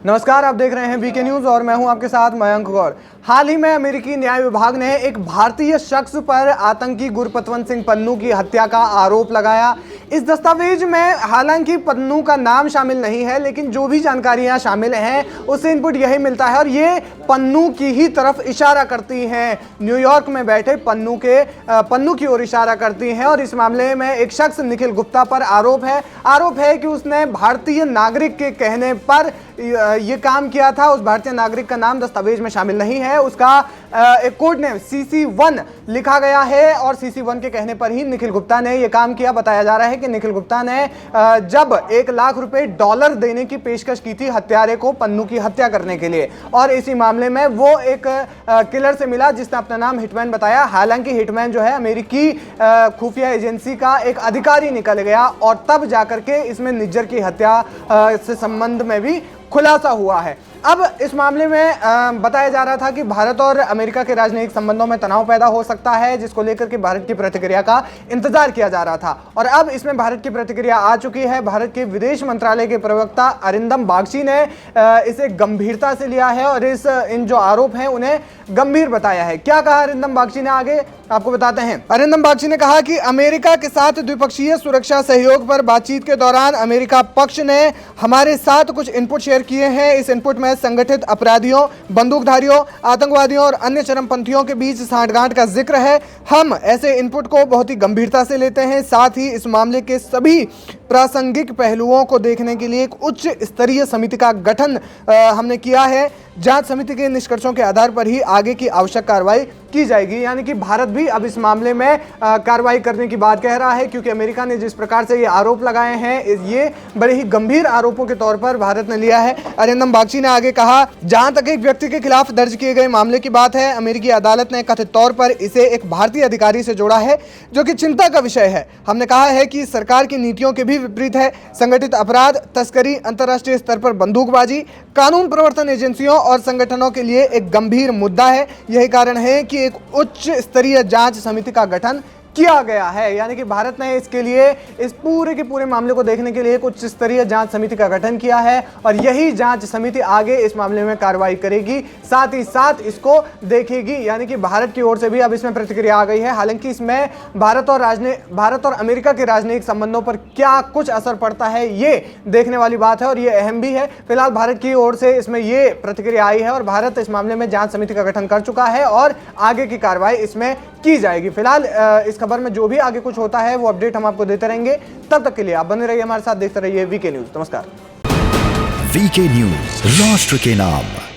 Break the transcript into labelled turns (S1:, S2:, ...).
S1: नमस्कार, आप देख रहे हैं वीके न्यूज और मैं हूं आपके साथ मयंक गौर। हाल ही में अमेरिकी न्याय विभाग ने एक भारतीय शख्स पर आतंकी गुरपतवंत सिंह पन्नू की हत्या का आरोप लगाया। इस दस्तावेज में हालांकि पन्नू का नाम शामिल नहीं है, लेकिन जो भी जानकारियां शामिल हैं उससे इनपुट यही मिलता है और ये पन्नू की ही तरफ इशारा करती हैं। न्यूयॉर्क में बैठे पन्नू की ओर इशारा करती हैं और इस मामले में एक शख्स निखिल गुप्ता पर आरोप है कि उसने भारतीय नागरिक के कहने पर ये काम किया था। उस भारतीय नागरिक का नाम दस्तावेज में शामिल नहीं है, उसका एक कोड नेम CC1 लिखा गया है और CC1 के कहने पर ही निखिल गुप्ता ने यह काम किया। बताया जा रहा है कि निखिल गुप्ता ने जब $1 लाख देने की पेशकश की थी हत्यारे को पन्नू की हत्या करने के लिए, और इसी मामले में वो एक किलर से मिला जिसने अपना नाम हिटमैन बताया। हालांकि हिटमैन जो है अमेरिकी खुफिया एजेंसी का एक अधिकारी निकल गया और तब जाकर के इसमें निज्जर की हत्या से संबंध में भी खुलासा हुआ है। अब इस मामले में बताया जा रहा था कि भारत और अमेरिका के राजनीतिक संबंधों में तनाव पैदा हो सकता है, जिसको लेकर के भारत की प्रतिक्रिया का इंतजार किया जा रहा था और अब इसमें भारत की प्रतिक्रिया आ चुकी है। भारत के विदेश मंत्रालय के प्रवक्ता अरिंदम बागची ने इसे गंभीरता से लिया है और इन जो आरोप हैं उन्हें गंभीर बताया है। क्या कहा अरिंदम बागची ने, आगे आपको बताते हैं। अरिंदम बागची ने कहा कि अमेरिका के साथ द्विपक्षीय सुरक्षा सहयोग पर बातचीत के दौरान अमेरिका पक्ष ने हमारे साथ कुछ इनपुट शेयर किए हैं। इस इनपुट में संगठित अपराधियों, बंदूकधारियों, आतंकवादियों और अन्य चरमपंथियों के बीच सांठगांठ का जिक्र है। हम ऐसे इनपुट को बहुत ही गंभीरता से लेते हैं। साथ ही इस मामले के सभी प्रासंगिक पहलुओं को देखने के लिए एक उच्च स्तरीय समिति का गठन हमने किया है। जांच समिति के निष्कर्षों के आधार पर ही आगे की आवश्यक कार्रवाई की जाएगी। यानी कि भारत भी अब इस मामले में कार्रवाई करने की बात कह रहा है, क्योंकि अमेरिका ने जिस प्रकार से ये आरोप लगाए हैं ये बड़े ही गंभीर आरोपों के तौर पर भारत ने लिया है। अरिंदम बागची ने आगे कहा, जहां तक एक व्यक्ति के खिलाफ दर्ज किए गए मामले की बात है, अमेरिकी अदालत ने कथित तौर पर इसे एक भारतीय अधिकारी से जोड़ा है, जो कि चिंता का विषय है। हमने कहा है कि सरकार की नीतियों के भी विपरीत है। संगठित अपराध, तस्करी, अंतर्राष्ट्रीय स्तर पर बंदूकबाजी कानून प्रवर्तन एजेंसियों और संगठनों के लिए एक गंभीर मुद्दा है। यही कारण है कि एक उच्च स्तरीय जांच समिति का गठन किया गया है। यानी कि भारत ने इसके लिए, इस पूरे के पूरे मामले को देखने के लिए एक उच्च स्तरीय जांच समिति का गठन किया है और यही जांच समिति आगे इस मामले में कार्रवाई करेगी, साथ ही साथ इसको देखेगी। यानी कि भारत की ओर से भी अब इसमें प्रतिक्रिया आ गई है। हालांकि इसमें भारत और अमेरिका के राजनीतिक संबंधों पर क्या कुछ असर पड़ता है ये देखने वाली बात है और ये अहम भी है। फिलहाल भारत की ओर से इसमें ये प्रतिक्रिया आई है और भारत इस मामले में जांच समिति का गठन कर चुका है और आगे की कार्रवाई इसमें की जाएगी। फिलहाल इस खबर में जो भी आगे कुछ होता है वो अपडेट हम आपको देते रहेंगे। तब तक के लिए आप बने रहिए हमारे साथ, देखते रहिए वीके न्यूज। नमस्कार।
S2: वीके न्यूज, राष्ट्र के नाम।